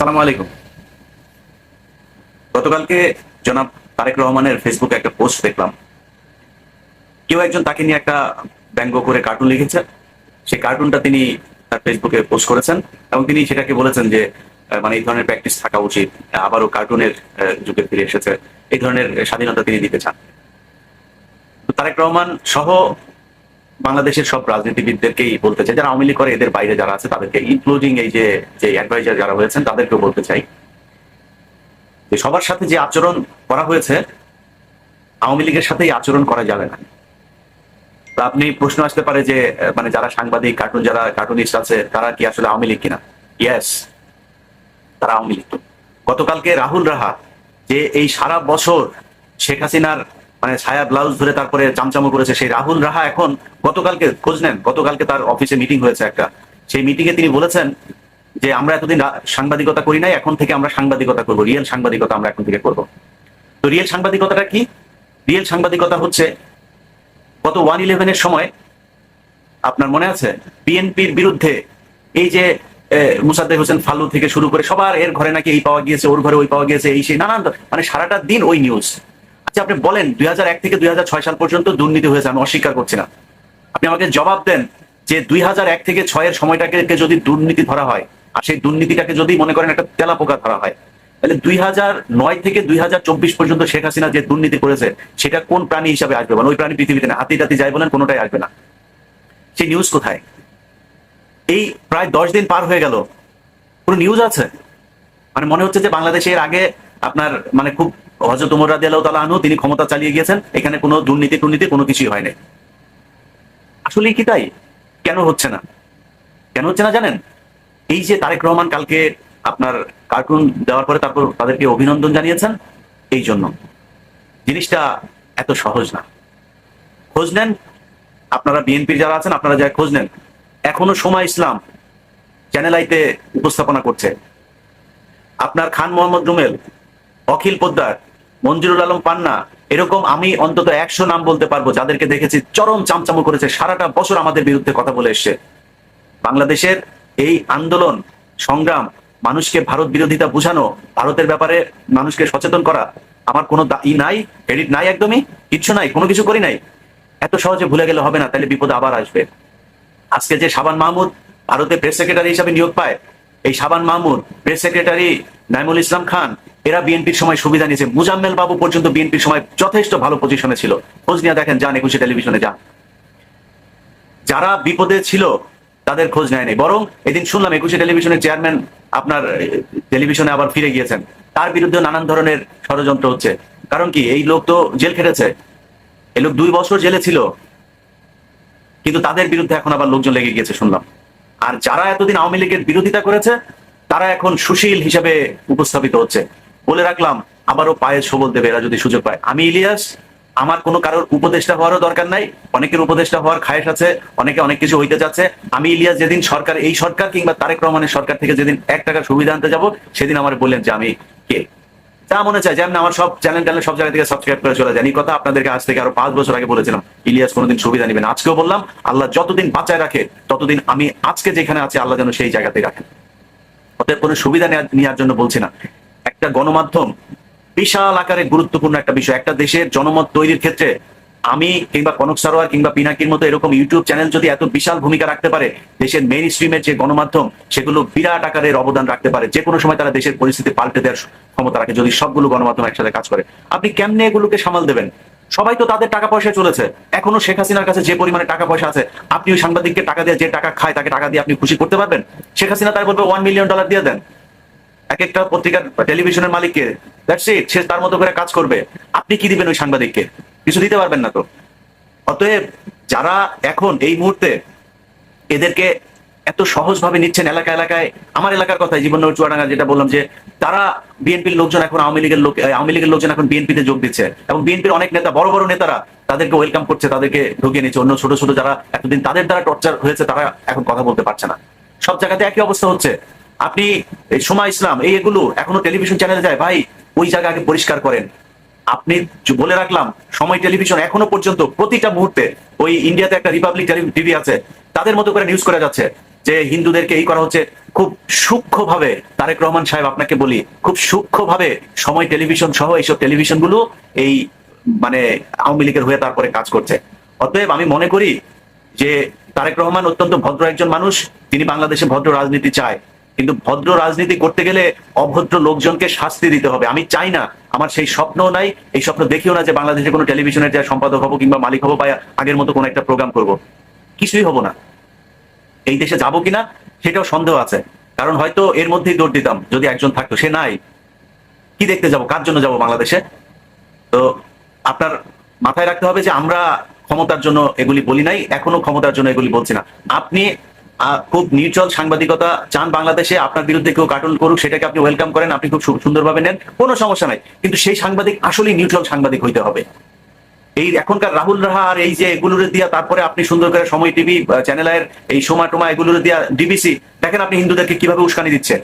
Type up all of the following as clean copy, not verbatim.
আসসালামু আলাইকুম। গতকালকে জনাব তারেক রহমানের ফেসবুকে একটা পোস্ট দেখলাম। কেউ একজন তাকে নিয়ে একটা ব্যঙ্গ করে কার্টুন লিখেছে। সেই কার্টুনটা তিনি তার ফেসবুকে পোস্ট করেছেন এবং তিনি সেটাকে বলেছেন যে মানে এই ধরনের প্র্যাকটিস থাকা উচিত। আবারও কার্টুনের যুগে ফিরে এসেছে। এই ধরনের স্বাধীনতা তিনি দিতে চান। তো তারেক রহমান সহ বাংলাদেশের সব রাজনীতিবিদদেরকেই বলতে চাই, যারা আওয়ামী লীগ করে এদের বাইরে যারা আছে তাদেরকে, ইনক্লুডিং এই যে অ্যাডভাইজার যারা হয়েছেন তাদেরকেও বলতে চাই যে সবার সাথে যে আচরণ করা হয়েছে আওয়ামী লীগের সাথেই আচরণ করা যাবে না। তো আপনি প্রশ্ন আসতে পারে যে মানে যারা সাংবাদিক যারা কার্টুনিস্ট আছে তারা কি আসলে আওয়ামী লীগ কিনা? ইয়েস, তারা আওয়ামী লীগ। গতকালকে রাহুল রাহা যে এই সারা বছর শেখ হাসিনার মানে ছায়া ব্লাউজ ধরে তারপরে চামচামো করেছে, সেই রাহুল রাহা এখন গতকালকে খোঁজ নেন, গতকালকে তার অফিসে মিটিং হয়েছে একটা, সেই মিটিংয়ে তিনি বলেছেন যে আমরা এতদিন সাংবাদিকতা করি নাই, এখন থেকে আমরা সাংবাদিকতা করবো, রিয়েল সাংবাদিকতা আমরা এখন থেকে করবো। তো রিয়েল সাংবাদিকতাটা কি? রিয়েল সাংবাদিকতা হচ্ছে গত 1/11-এর সময় আপনার মনে আছে বিএনপির বিরুদ্ধে এই যে মুসাদ্দেক হোসেন ফালু থেকে শুরু করে সবার এর ঘরে নাকি এই পাওয়া গিয়েছে, ওর ঘরে ওই পাওয়া গিয়েছে, এই সেই নানান মানে সারাটা দিন ওই নিউজ। আচ্ছা আপনি বলেন 2001 থেকে 2006 সাল পর্যন্ত দুর্নীতি হয়েছে, আমি অস্বীকার করছি না। আপনি আমাকে জবাব দেন যে 2001 থেকে 6-এর সময়টাকে যদি দুর্নীতি ধরা হয় আর সেই দুর্নীতিটাকে যদি মনে করেন একটা তেলাপোকা ধরা হয়, তাহলে 2009 থেকে 2024 পর্যন্ত শেখ হাসিনা যে দুর্নীতি করেছে সেটা কোন প্রাণী হিসাবে আসবে? মানে ওই প্রাণী পৃথিবীতে না, হাতি টাতি যাই বলেন কোনোটাই আসবে না। সেই নিউজ কোথায়? এই প্রায় 10 দিন পার হয়ে গেল, কোনো নিউজ আছে? মানে মনে হচ্ছে যে বাংলাদেশের আগে আপনার মানে খুব হযরত ওমর রাদিয়াল্লাহু তাআলা আনহু তিনি ক্ষমতা চালিয়ে গিয়েছেন, এখানে কোনো দুর্নীতি টুর্নীতি কোনো কিছুই হয় নাই। আসলে কি তাই? কেন হচ্ছে না? কেন হচ্ছে না জানেন? এই যে তারেক রহমান কালকে আপনার কার্টুন দেওয়ার পরে তারপর তাদেরকে অভিনন্দন জানিয়েছেন, এই জন্য জিনিসটা এত সহজ না। খোঁজ নেন, আপনারা বিএনপির যারা আছেন আপনারা যা খোঁজ নেন, এখনো সময় ইসলাম চ্যানেল আইতে উপস্থাপনা করছে। আপনার খান মোহাম্মদ রুমেল, অখিল পোদ্দার, মঞ্জুরুল আলম পান্না, এরকম আমি অন্তত 100 নাম বলতে পারবো যাদেরকে দেখেছি চরম চামচামো করেছে, সারাটা বছর আমাদের বিরুদ্ধে কথা বলে এসছে। বাংলাদেশের এই আন্দোলন সংগ্রাম, মানুষকে ভারত বিরোধিতা বুঝানো, ভারতের ব্যাপারে মানুষকে সচেতন করা, আমার কোনো নাই, ক্রেডিট নাই, একদমই কিচ্ছু নাই, কোনো কিছু করি নাই। এত সহজে ভুলে গেলে হবে না, তাহলে বিপদ আবার আসবে। আজকে যে শাবান মাহমুদ ভারতে প্রেস সেক্রেটারি হিসাবে নিয়োগ পায়, এই শাবান মাহমুদ, প্রেস সেক্রেটারি নাইমুল ইসলাম খান, এরা বিএনপির সময় সুবিধা নিয়েছে। মুজাম্মেল বাবু পর্যন্ত বিএনপির সময় যথেষ্ট ভালো পজিশনে ছিল, খোঁজ নিয়ে দেখেন, যান 21 টেলিভিশনে যান। যারা বিপদে ছিল তাদের খোঁজ নেয় নাই, বরং এদিন শুনলাম 21 টেলিভিশনের চেয়ারম্যান আপনার টেলিভিশনে আবার ফিরে গিয়েছেন, তার বিরুদ্ধে নানান ধরনের ষড়যন্ত্র হচ্ছে। কারণ কি? এই লোক তো জেল খেটেছে, এই লোক 2 বছর জেলে ছিল, কিন্তু তাদের বিরুদ্ধে এখন আবার লোকজন লেগে গিয়েছে শুনলাম। আর যারা এতদিন আওয়ামী লীগের বিরোধিতা করেছে তারা এখন সুশীল হিসেবে উপস্থাপিত হচ্ছে। বলে রাখলাম, আবারও পায়ে সবল দেবে এরা যদি সুযোগ পায়। আমি ইলিয়াস, আমার কোনো কারোর উপদেষ্টা হওয়ারও দরকার নাই, অনেকের উপদেষ্টা হওয়ার খায়েশ আছে, অনেকে অনেক কিছু হইতে যাচ্ছে। আমি ইলিয়াস যেদিন সরকার, এই সরকার কিংবা তারেক রহমানের সরকার থেকে যেদিন 1 টাকার সুবিধা আনতে যাব, সেদিন আমার বললেন যে আমি কে, যা মনে চায় যেমন আমার সব চ্যানেল সব জায়গা থেকে সাবস্ক্রাইব করে চলে যান। এই কথা আপনাদেরকে আজ থেকে আরো 5 বছর আগে বলেছিলাম, ইলিয়াস কোনোদিন সুবিধা নেবেন। আজকেও বললাম, আল্লাহ যতদিন বাঁচায় রাখে ততদিন আমি আজকে যেখানে আছি আল্লাহ যেন সেই জায়গাতেই রাখেন। অতএব কোনো সুবিধা নেওয়ার জন্য বলছি না। একটা গণমাধ্যম বিশাল আকারে গুরুত্বপূর্ণ একটা বিষয়। একটা দেশের জনমত তৈরির ক্ষেত্রে আমি কিংবা কনক সারোয়ার কিংবা পিনাকির মতো এরকম ইউটিউব চ্যানেল যদি এত বিশাল ভূমিকা রাখতে পারে, দেশের মেইন স্ট্রিমের যে গণমাধ্যম সেগুলো বিরাট আকারের অবদান রাখতে পারে। যে কোনো সময় তারা দেশের পরিস্থিতি পাল্টে দেওয়ার ক্ষমতা রাখে যদি সবগুলো গণমাধ্যম একসাথে কাজ করে। আপনি কেমনে এগুলোকে সামাল দেবেন? সবাই তো তাদের টাকা পয়সা চলেছে। এখনো শেখ হাসিনার কাছে যে পরিমাণে টাকা পয়সা আছে, আপনি ওই সাংবাদিককে টাকা দিয়ে, যে টাকা খায় তাকে টাকা দিয়ে আপনি খুশি করতে পারবেন? শেখ হাসিনা তার বলবে $1 মিলিয়ন দিয়ে দেন এক একটা পত্রিকার টেলিভিশনের মালিককে, দ্যাটস ইট, সে তার মতো করে কাজ করবে। আপনি কি দিবেন ওই সাংবাদিককে? কিছু দিতে পারবেন না তো। অতএব যারা এখন এই মুহূর্তে এদেরকে এত সহজভাবে নিচ্ছেন এলাকা এলাকায়, আমার এলাকার কথাই জীবননগর চুয়াডাঙ্গা যেটা বললাম, যে তারা বিএনপির লোকজন এখন আওয়ামী লীগের লোকজন এখন বিএনপিতে যোগ দিচ্ছে এবং বিএনপির অনেক নেতা, বড় বড় নেতারা তাদেরকে ওয়েলকাম করছে, তাদেরকে ঢুকিয়ে নিচ্ছে। অন্য ছোট ছোট যারা এতদিন তাদের দ্বারা টর্চার হয়েছে তারা এখন কথা বলতে পারছে না। সব জায়গাতে একই অবস্থা হচ্ছে। আপনি সময় ইসলাম এগুলো এখনো টেলিভিশন চ্যানেলে যায়, ভাই ওই জায়গা আগে পরিষ্কার করেন। আপনি বলে রাখলাম, সময় টেলিভিশন এখনো পর্যন্ত প্রতিটা মুহূর্তে, ওই ইন্ডিয়াতে একটা রিপাবলিক টিভি আছে, তাদের মতো করে নিউজ করে যাচ্ছে যে হিন্দুদেরকে এই করা হচ্ছে, খুব সূক্ষ্মভাবে তারেক রহমান সাহেব আপনাকে বলি, খুব সূক্ষ্মভাবে সময় টেলিভিশন সহ এইসব টেলিভিশনগুলো এই মানে আওয়ামী লীগের হয়ে তারপরে কাজ করছে। অতএব আমি মনে করি যে তারেক রহমান অত্যন্ত ভদ্র একজন মানুষ, তিনি বাংলাদেশে ভদ্র রাজনীতি চায়, কিন্তু ভদ্র রাজনীতি করতে গেলে অভদ্র লোকজনকে শাস্তি দিতে হবে। আমি চাই না, আমার সেই স্বপ্নও নাই, এই স্বপ্ন দেখিও না যে বাংলাদেশে কোনো টেলিভিশনের যা সম্পাদক হবো কিংবা মালিক হবো বা আগের মতো কোনো একটা প্রোগ্রাম করব, কিছুই হবো না। এই দেশে যাবো কিনা সেটাও সন্দেহ আছে, কারণ হয়তো এর মধ্যেই দৌড় দিতাম যদি একজন থাকতো, সে নাই, কি দেখতে যাব, কার জন্য যাব বাংলাদেশে? তো আপনার মাথায় রাখতে হবে যে আমরা ক্ষমতার জন্য এগুলি বলি নাই, এখনো ক্ষমতার জন্য এগুলি বলছি না। আপনি খুব নিউট্রাল সাংবাদিকতা চান বাংলাদেশে, আপনার বিরুদ্ধে কেউ কার্টুন করুক সেটাকে আপনি ওয়েলকাম করেন, আপনি খুব সুন্দরভাবে নেন, কোনো সমস্যা নাই, কিন্তু সেই সাংবাদিক আসলেই নিউট্রাল সাংবাদিক হইতে হবে। এই এখনকার রাহুল রাহা আর এই যে এগুলোর দিয়া তারপরে আপনি সুন্দর করে সময় টিভি চ্যানেলের এই সময় টোমা এগুলোর দিয়া ডিবিসি, দেখেন আপনি হিন্দুদেরকে কিভাবে উস্কানি দিচ্ছে,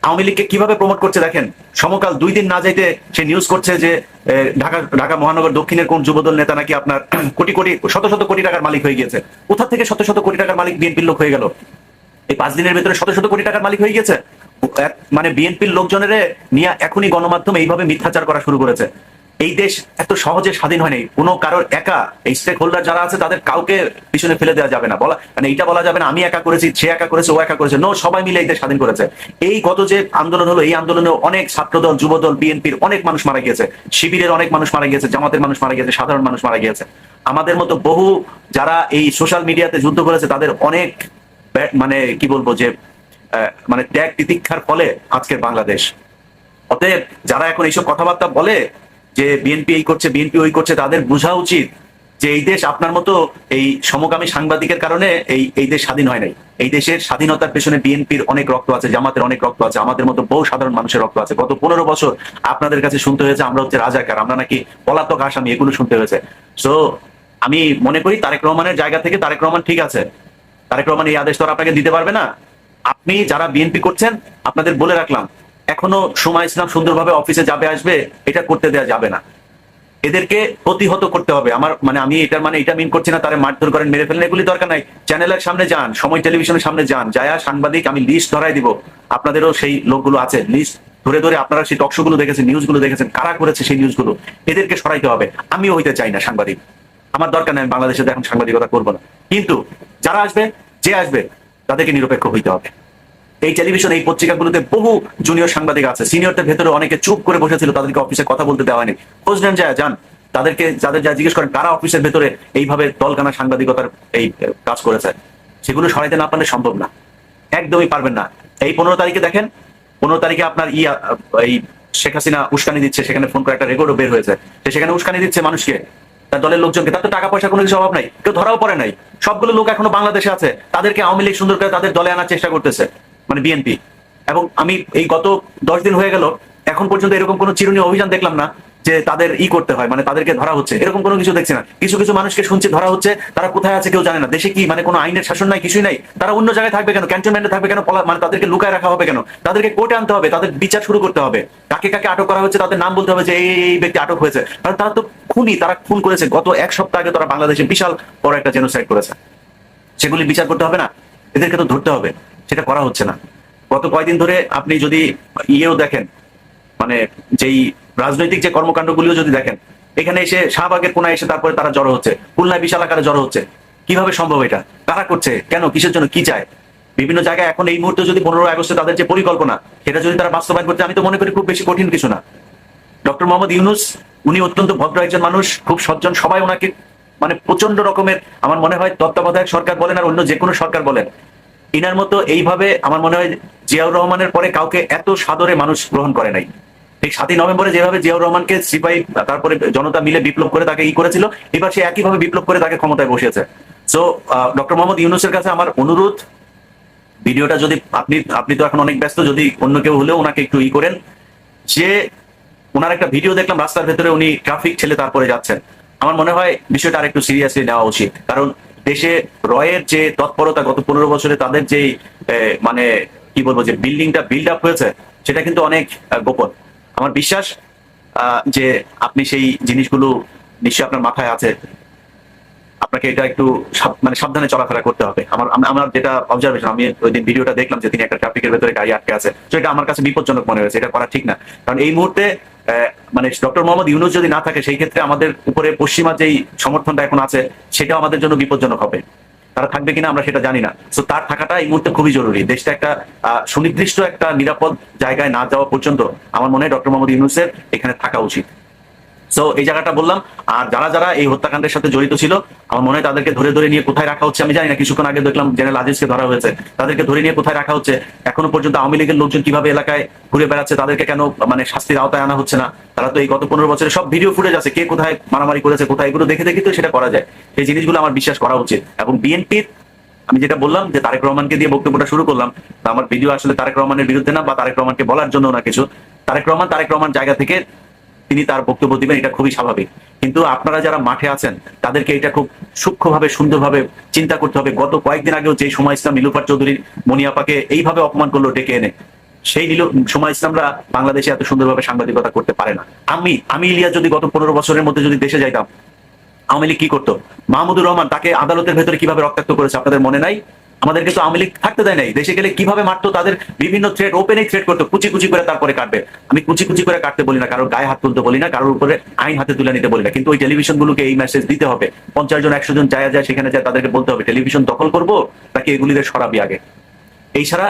আওয়ামী লীগকে কিভাবে প্রমোট করছে দেখেন। সমকাল 2 দিন না যাইতে সে নিউজ করছে যে ঢাকা মহানগর দক্ষিণের কোন যুবদল নেতা নাকি আপনার কোটি কোটি শত শত কোটি টাকার মালিক হয়ে গিয়েছে। কোথা থেকে শত শত কোটি টাকার মালিক বিএনপির লোক হয়ে গেল? এই 5 দিনের ভিতরে শত শত কোটি টাকার মালিক হয়ে গেছে। মানে বিএনপির লোকজনের নিয়ে এখনই গণমাধ্যম এইভাবে মিথ্যাচার করা শুরু করেছে। এই দেশ এত সহজে স্বাধীন হয়নি, কোনো কারোর একা এই স্টেক হোল্ডার যারা আছে তাদের কাউকে পিছনে ফেলে দেওয়া যাবে না, বলা মানে এইটা বলা যাবে না আমি একা করেছি, সে একা করেছে, ও একা করেছে, নো, সবাই মিলে এই দেশ স্বাধীন করেছে। এই গত যে আন্দোলন হলো, এই আন্দোলনে অনেক ছাত্রদল, যুবদল, বিএনপির অনেক মানুষ মারা গিয়েছে, শিবিরের অনেক মানুষ মারা গিয়েছে, জামাতের মানুষ মারা গিয়েছে, সাধারণ মানুষ মারা গিয়েছে। আমাদের মতো বহু যারা এই সোশ্যাল মিডিয়াতে যুদ্ধ করেছে তাদের অনেক মানে কি বলবো যে মানে ত্যাগ তিতিক্ষার ফলে আজকের বাংলাদেশ। অতএব যারা এখন এইসব কথাবার্তা বলে যে বিএনপি এই করছে, বিএনপি ওই করছে, তাদের বোঝা উচিত যে এই দেশ আপনার মতো এই সমকামী সাংবাদিকের কারণে এই দেশ স্বাধীন হয় নাই। এই দেশের স্বাধীনতার পেছনে বিএনপির অনেক রক্ত আছে, জামাতের অনেক রক্ত আছে, আমাদের মতো বহু সাধারণ মানুষের রক্ত আছে। গত 15 বছর আপনাদের কাছে শুনতে হয়েছে আমরা হচ্ছে রাজাকার, আমরা নাকি পলাতক আসামি, এগুলো শুনতে হয়েছে। সো আমি মনে করি তারেক রহমানের জায়গা থেকে তারেক রহমান ঠিক আছে, তারেক রহমান এই আদেশ তো আর আপনাকে দিতে পারবে না। আপনি যারা বিএনপি করছেন আপনাদের বলে রাখলাম, এখনো সময় ইসলাম সুন্দরভাবে অফিসে যাবে আসবে, এটা করতে দেওয়া যাবে না, এদেরকে প্রতিহত করতে হবে। আমার মানে আমি এটার মানে এটা মিন করছি না তারা মারধর করেন, মেরে ফেলেন, এগুলি দরকার নাই। চ্যানেলের সামনে যান, সময় টেলিভিশনের সামনে যান, যায়া সাংবাদিক আমি লিস্ট ধরাই দিব, আপনাদেরও সেই লোকগুলো আছে, লিস্ট ধরে ধরে আপনারা সেই টকশো গুলো দেখেছেন, নিউজগুলো দেখেছেন, কারা করেছে সেই নিউজগুলো, এদেরকে সরাইতে হবে। আমিও হইতে চাই না সাংবাদিক, আমার দরকার নেই, বাংলাদেশে এখন সাংবাদিকতা করবো না, কিন্তু যারা আসবে, যে আসবে, তাদেরকে নিরপেক্ষ হইতে হবে। এই টেলিভিশন, এই পত্রিকাগুলোতে বহু জুনিয়র সাংবাদিক আছে, সিনিয়রদের ভেতরে অনেকে চুপ করে বসেছিল, তাদেরকে অফিসে কথা বলতে দেওয়া হয়নি। খোঁজ নেন, যায় যান, তাদেরকে যাদের যা জিজ্ঞেস করেন কারা অফিসের ভেতরে এইভাবে দলগানা সাংবাদিকতার এই কাজ করেছে, সেগুলো সরাইতে না পারলে সম্ভব না, একদমই পারবেন না। এই 15 তারিখে দেখেন, 15 তারিখে আপনার এই শেখ হাসিনা উস্কানি দিচ্ছে, সেখানে ফোন করে একটা রেকর্ডও বের হয়েছে, সেখানে উস্কানি দিচ্ছে মানুষকে, তার দলের লোকজনকে, তার তো টাকা পয়সা কোনো কিছু অভাব নাই, কেউ ধরাও পড়ে নাই, সবগুলো লোক এখনো বাংলাদেশে আছে, তাদেরকে আওয়ামী লীগ সুন্দর করে তাদের দলে আনার চেষ্টা করতেছে, মানে বিএনপি। এবং আমি এই গত 10 দিন হয়ে গেল, এখন পর্যন্ত এরকম কোনো চিরুনি অভিযান দেখলাম না যে তাদের করতে হয়, মানে তাদেরকে ধরা হচ্ছে, এরকম কোনো কিছু দেখছি না। কিছু কিছু মানুষকে শুনছি ধরা হচ্ছে, তারা কোথায় আছে কেউ জানে না, দেশে কি মানে কোনো আইনের শাসন নাই, কিছুই নাই, তারা অন্য জায়গায় থাকবে কেন, ক্যান্টনমেন্টে থাকবে কেন, মানে তাদেরকে লুকায় রাখা হবে কেন, তাদেরকে কোর্টে আনতে হবে, তাদের বিচার শুরু করতে হবে, কাকে কাকে আটক করা হচ্ছে তাদের নাম বলতে হবে যে এই ব্যক্তি আটক হয়েছে, কারণ তারা তো খুনি, তারা খুন করেছে। গত 1 সপ্তাহ আগে তারা বাংলাদেশে বিশাল বড় একটা জেনোসাইড করেছে, সেগুলি বিচার করতে হবে না, এদেরকে তো ধরতে হবে, সেটা করা হচ্ছে না। গত কয়েকদিন ধরে আপনি যদি দেখেন, মানে যেই রাজনৈতিক যে কর্মকাণ্ডগুলিও যদি দেখেন, এখানে এসে শাহবাগের কোনায় এসে তারপরে তারা জড়ো হচ্ছে, খুলনায় বিশাল আকারে জড়ো হচ্ছে, কিভাবে সম্ভব এটা? কারা করছে, কেন, কিসের জন্য, কি চায়? বিভিন্ন জায়গায় এখন এই মুহূর্তে যদি 15 আগস্টে তাদের যে পরিকল্পনা, সেটা যদি তারা বাস্তবায়ন করতে, আমি তো মনে করি খুব বেশি কঠিন কিছু না। ডক্টর মোহাম্মদ ইউনূস, উনি অত্যন্ত ভদ্র একজন মানুষ, খুব সজ্জন, সবাই ওনাকে মানে প্রচন্ড রকমের, আমার মনে হয় তত্ত্বাবধায়ক সরকার বলেন আর অন্য যে কোনো সরকার বলেন, ইনার মতো এইভাবে আমার মনে হয় জিয়াউর রহমানের পরে কাউকে এত সাদরে মানুষ গ্রহণ করে নাই। ঠিক 7ই নভেম্বরে যেভাবে জিয়াউর রহমানকে সিপাহী তারপরে জনতা মিলে বিপ্লব করে তাকে করেছিল, এবার সে একইভাবে বিপ্লব করে তাকে ক্ষমতায় বসিয়েছে। সো ডক্টর মোহাম্মদ ইউনূসের কাছে আমার অনুরোধ, ভিডিওটা যদি আপনি তো এখন অনেক ব্যস্ত, যদি অন্য কেউ হলেও ওনাকে একটু করেন, যে ওনার একটা ভিডিও দেখলাম রাস্তার ভেতরে উনি ট্রাফিক ঠেলে তারপরে যাচ্ছেন, আমার মনে হয় বিষয়টা আর একটু সিরিয়াসলি নেওয়া উচিত। কারণ দেশে রয়ের যে তৎপরতা, গত 15 বছরে তাদের যে মানে কি বলবো যে বিল্ড আপ হয়েছে, সেটা কিন্তু অনেক গোপন। আমার বিশ্বাস যে আপনি সেই জিনিসগুলো নিশ্চয়ই আপনার মাথায় আছে, আপনাকে এটা একটু মানে সাবধানে চলাফেরা করতে হবে। আমার যেটা অবজারভেশন, আমি ওই দিন ভিডিওটা দেখলাম যে তিনি একটা ট্রাফিকের ভেতরে গাড়ি আটকে আছে, তো এটা আমার কাছে বিপজ্জনক মনে হয়েছে, এটা করা ঠিক না। কারণ এই মুহূর্তে মানে ডক্টর মোহাম্মদ ইউনূস যদি না থাকে, সেই ক্ষেত্রে আমাদের উপরে পশ্চিমা যেই সমর্থনটা এখন আছে সেটাও আমাদের জন্য বিপজ্জনক হবে। তারা থাকবে কিনা আমরা সেটা জানি না। তো তার থাকাটা এই মুহূর্তে খুবই জরুরি। দেশটা একটা সুনির্দিষ্ট একটা নিরাপদ জায়গায় না যাওয়া পর্যন্ত আমার মনে হয় ডক্টর মোহাম্মদ ইউনূসের এখানে থাকা উচিত। সো এই জায়গাটা বললাম। আর যারা যারা এই হত্যাকাণ্ডের সাথে জড়িত ছিল, আমার মনে হয় তাদেরকে ধরে ধরে নিয়ে কোথায় রাখা হচ্ছে আমি জানি না। কিছুক্ষণ আগে দেখলাম জেনারেল আজিজকে ধরা হয়েছে, তাদেরকে ধরে নিয়ে কোথায় রাখা হচ্ছে এখনো পর্যন্ত। আওয়ামী লীগের লোকজন কিভাবে এলাকায় ঘুরে বেড়াচ্ছে, তাদেরকে কেন মানে শাস্তির আওতায় আনা হচ্ছে না? তারা তো এই গত 15 বছরের সব ভিডিও ফুটেজ আছে, কে কোথায় মারামারি করেছে, কোথায়, এগুলো দেখে দেখে তো সেটা করা যায়। এই জিনিসগুলো আমার বিশ্বাস করা উচিত। এবং বিএনপির, আমি যেটা বললাম যে তারেক রহমানকে দিয়ে বক্তব্যটা শুরু করলাম, তা আমার ভিডিও আসলে তারেক রহমানের বিরুদ্ধে না, বা তারেক রহমানকে বলার জন্য না কিছু। তারেক রহমান জায়গা থেকে তিনি তার বক্তব্য দিবেন, এটা খুবই স্বাভাবিক। কিন্তু আপনারা যারা মাঠে আছেন তাদেরকে এটা খুব সূক্ষ্মভাবে, সুন্দরভাবে চিন্তা করতে হবে। গত কয়েকদিন আগেও যে সময় ইসলাম নীলুফার চৌধুরীর মনিয়াপাকে এইভাবে অপমান করলো ডেকে এনে, সেই সময় ইসলামরা বাংলাদেশে এত সুন্দরভাবে সাংবাদিকতা করতে পারে না। আমি ইলিয়াস যদি গত 15 বছরের মধ্যে যদি দেশে যাইতাম, আওয়ামী লীগ কি করতো? মাহমুদুর রহমান তাকে আদালতের ভেতরে কিভাবে রক্তাক্ত করেছে আপনাদের মনে নাই? আমাদেরকে তো আওয়ামী লীগ থাকতে দেয় নাই। দেশে গেলে কিভাবে মারতো, তাদের বিভিন্ন থ্রেট, ওপেনই থ্রেট করতো, কুচি কুচি করে তারপরে কাটবে। আমি কুচি কুচি করে কাটতে বলি না, কারোর গায়ে হাত তুলতে বলি না, কারোর উপরে আইন হাতে তুলে নিতে বলি না। কিন্তু ওই টেলিভিশনগুলোকে এই মেসেজ দিতে হবে। 50 জন 100 জন যায় সেখানে যায়, তাদেরকে বলতে হবে টেলিভিশন দখল করবো, তাকে এগুলিতে সরাবি আগে। এই ছাড়া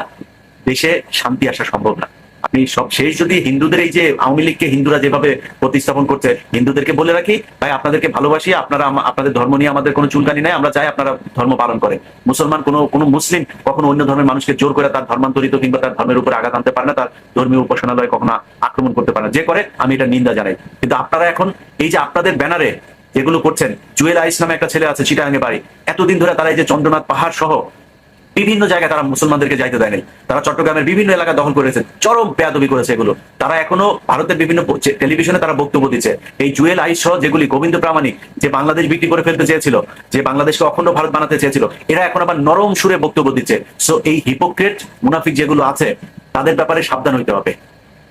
দেশে শান্তি আসা সম্ভব না। আপনি সব শেষ যদি হিন্দুদের, এই যে আওয়ামী লীগকে হিন্দুরা যেভাবে প্রতিস্থাপন করছে, হিন্দুদেরকে বলে রাখি ভাই, আপনাদেরকে ভালোবাসি, আপনারা আপনাদের ধর্ম নিয়ে আমাদের কোনো চুলকানি নাই, আমরা চাই আপনারা ধর্ম পালন করেন। মুসলমান কোনো মুসলিম কখনো অন্য ধর্মের মানুষকে জোর করে তার ধর্মান্তরিত কিংবা তার ধর্মের উপরে আঘাত আনতে পারে না, তার ধর্মীয় উপাসনালয় কখনো আক্রমণ করতে পারে না। যে করে আমি এটা নিন্দা জানাই। কিন্তু আপনারা এখন এই যে আপনাদের ব্যানারে যেগুলো করছেন, জুয়েল আইস নামে একটা ছেলে আছে চিটাগাঙে বাড়ি, এতদিন ধরে তারা এই যে চন্দ্রনাথ পাহাড় সহ বিভিন্ন জায়গায় তারা মুসলমানদেরকে যাইতে দেয় নাই। তারা চট্টগ্রামের বিভিন্ন এলাকা দখল করেছে, চরম বেয়াদবি করেছে এগুলো। তারা এখনো ভারতের বিভিন্ন টেলিভিশনে তারা বক্তব্য দিচ্ছে। এই জুয়েল আইস সহ যেগুলি, গোবিন্দ প্রামাণিক যে বাংলাদেশ বিক্রি করে ফেলতে চেয়েছিল, যে বাংলাদেশকে অখণ্ড ভারত বানাতে চেয়েছিল, এরা এখন আবার নরম সুরে বক্তব্য দিচ্ছে। সো এই হিপোক্রেট মুনাফিক যেগুলো আছে, তাদের ব্যাপারে সাবধান হইতে হবে।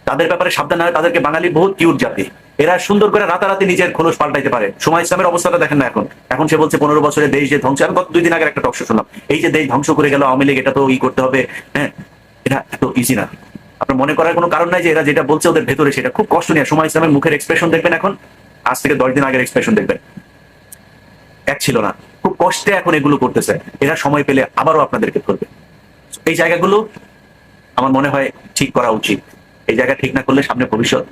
তাদের ব্যাপারে সাবধান না হয়, তাদেরকে বাঙালি বহুত কিউট জাতি, এরা সুন্দর করে রাতারাতি নিজের খোলস পাল্টাইতে পারে। সময় ইসলামের অবস্থাটা দেখেন না এখন সে বলছে 15 বছরে দেশ যে ধ্বংস। আমি গত 2 দিন আগে একটা টক শো শুনলাম, এই যে দেশ ধ্বংস করে গেল আওয়ামী লীগ, এটা তো করতে হবে। হ্যাঁ, এটা এত ইজি না। আপনার মনে করার কোনো কারণ নাই যে এরা যেটা বলছে ওদের ভেতরে সেটা খুব কষ্ট নিয়ে। সময় ইসলামের মুখের এক্সপ্রেশন দেখবেন এখন, আজ থেকে 10 দিন আগের এক্সপ্রেশন দেখবেন, এক ছিল না। খুব কষ্টে এখন এগুলো করতেছে। এরা সময় পেলে আবারও আপনাদেরকে ধরবে। এই জায়গাগুলো আমার মনে হয় ঠিক করা উচিত। এই জায়গা ঠিক না করলে সামনে ভবিষ্যৎ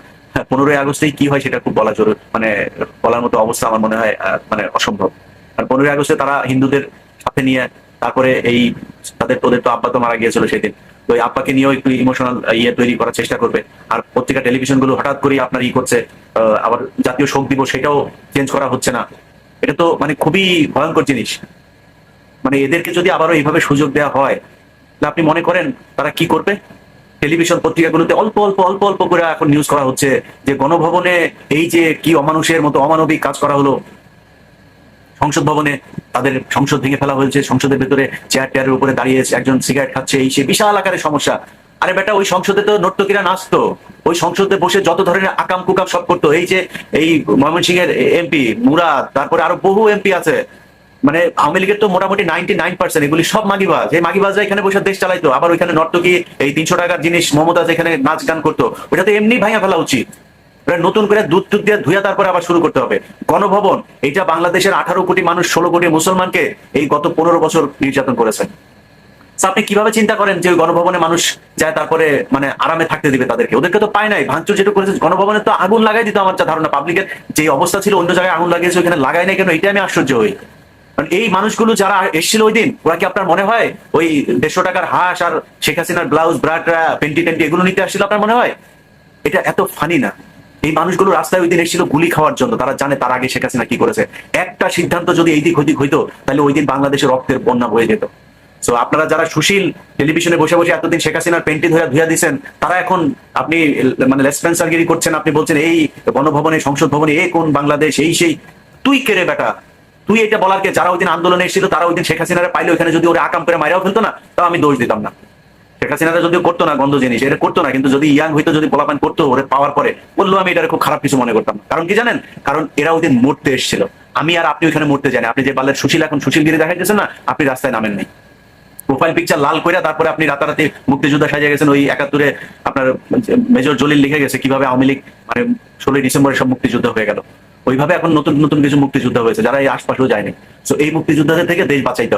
15ই আগস্টেই কি হয় সেটা খুব বলা জরুরি, মানে বলার মতো অবস্থা আমার মনে হয় মানে অসম্ভব। আর 15ই আগস্টে তারা হিন্দুদের সাথে নিয়ে, তারপরে এই ওদের তো আব্বা তো মারা গিয়েছিল সেদিন, তো ওই আব্বাকে নিয়েও একটু ইমোশনাল তৈরি করার চেষ্টা করবে। আর পত্রিকা টেলিভিশন গুলো হঠাৎ করে আপনার করছে, আবার জাতীয় শোক দিবস সেটাও চেঞ্জ করা হচ্ছে না। এটা তো মানে খুবই ভয়ঙ্কর জিনিস। মানে এদেরকে যদি আবারও এইভাবে সুযোগ দেওয়া হয়, তাহলে আপনি মনে করেন তারা কি করবে? টেলিভিশন পত্রিকাগুলোতে অল্প অল্প অল্প অল্প করে এখন নিউজ করা হচ্ছে যে গণভবনে এই যে কি অমানুষের মতো অমানবিক কাজ করা হলো, সংসদ ভবনে তাদের সংসদ ভেঙে ফেলা হয়েছে, সংসদের ভেতরে চেয়ারের উপরে দাঁড়িয়ে একজন সিগারেট খাচ্ছে, এই সে বিশাল আকারের সমস্যা। আরে বেটা, ওই সংসদে তো নর্তকীরা নাচতো, ওই সংসদে বসে যত ধরনের আকাম কুকাম সব করতো। এই যে এই ময়মনসিংহের এমপি মুরাদ, তারপরে আরো বহু এমপি আছে, মানে আওয়ামী লীগের তো মোটামুটি 99% এগুলি সব মাগিবাজ। এই মাগিবাজরা এখানে বসে দেশ চালাইতো। আবার ওইখানে নর্তকী এই 300 টাকার জিনিস মমতাজ এখানে নাচ গান করতো, ওটা তো এমনি ভাঙা ফেলা উচিত। নতুন করে দুধ দিয়ে ধুয়া তারপরে আবার শুরু করতে হবে। গণভবন, এটা বাংলাদেশের 18 কোটি মানুষ, 16 কোটি মুসলমানকে এই গত 15 বছর নির্যাতন করেছে। আপনি কিভাবে চিন্তা করেন যে ওই গণভবনে মানুষ যায় তারপরে মানে আরামে থাকতে দিবে তাদেরকে? ওদেরকে তো পায় নাই। ভাঙচুর যেটা করেছে গণভবনে, তো আগুন লাগাই দিত আমার যা ধারণা। পাবলিকের যে অবস্থা ছিল, অন্য জায়গায় আগুন লাগিয়েছে, ওইখানে লাগাই নাই কেন, এটা আমি আশ্চর্য হই। এই মানুষগুলো যারা এসেছিল ওই দিন, ওরা কি আপনার মনে হয় ওই 150 টাকার হাঁস আর শেখ হাসিনার ব্লাউজ ব্রাটা পেন্টি টেন্টি এগুলো নিতে আসছিল? আপনার মনে হয় এটা এত ফানি না? এই মানুষগুলো রাস্তায় ওই দিন এসেছিল গুলি খাওয়ার জন্য। তারা জানে তার আগে শেখ হাসিনা কি করেছে। একটা সিদ্ধান্ত যদি এই দিক ওদিক হইতো, তাহলে ওই দিন বাংলাদেশের রক্তের বন্যা বয়ে যেত। সো আপনারা যারা সুশীল টেলিভিশনে বসে বসে এতদিন শেখ হাসিনার পেন্টি ধুয়া দিচ্ছেন, তারা এখন আপনি মানে লেসপেন্সারগিরি করছেন। আপনি বলছেন এই গণভবনে, সংসদ ভবনে এ কোন বাংলাদেশ, এই সেই। তুই কেড়ে বেটা, তুই এটা বলার কে? যারা ওই দিন আন্দোলনে এসেছিল তারা ওই দিন শেখ হাসিনারে পাইলে ওইখানে যদি ওরা আকাম করে মাইরাও ফেলতো না, তাও আমি দোষ দিতাম না। শেখ হাসিনাটা যদিও করতো না গন্ধ জিনিস, এটা করতো না, কিন্তু যদি ইয়াং হইতো, যদি পোলাপান করতো, ওরে পাওয়ার পরে বললো, আমি এটা খুব খারাপ কিছু মনে করতাম না। কারণ কি জানেন? কারণ এরা ওই দিন মরতে এসেছিল। আমি আর আপনি ওইখানে মরতে যাই না। আপনি যে বালের সুশীল, এখন সুশীলগিরি দেখাইতেছেন না, আপনি রাস্তায় নামেন নাই। প্রোফাইল পিকচার লাল কইরা তারপরে আপনি রাতারাতি মুক্তিযোদ্ধা সাজিয়ে গেছেন। ওই ৭১-এ আপনার মেজর জলিল লিখে গেছে কিভাবে আওয়ামী লীগ মানে ১৬ই ডিসেম্বরে সব মুক্তিযুদ্ধ হয়ে গেল। ওইভাবে এখন নতুন নতুন কিছু মুক্তিযুদ্ধ হয়েছে, যারা এই আশপাশেও যায়নি। তো এই মুক্তিযোদ্ধাদের থেকে দেশ বাঁচাইতে হবে।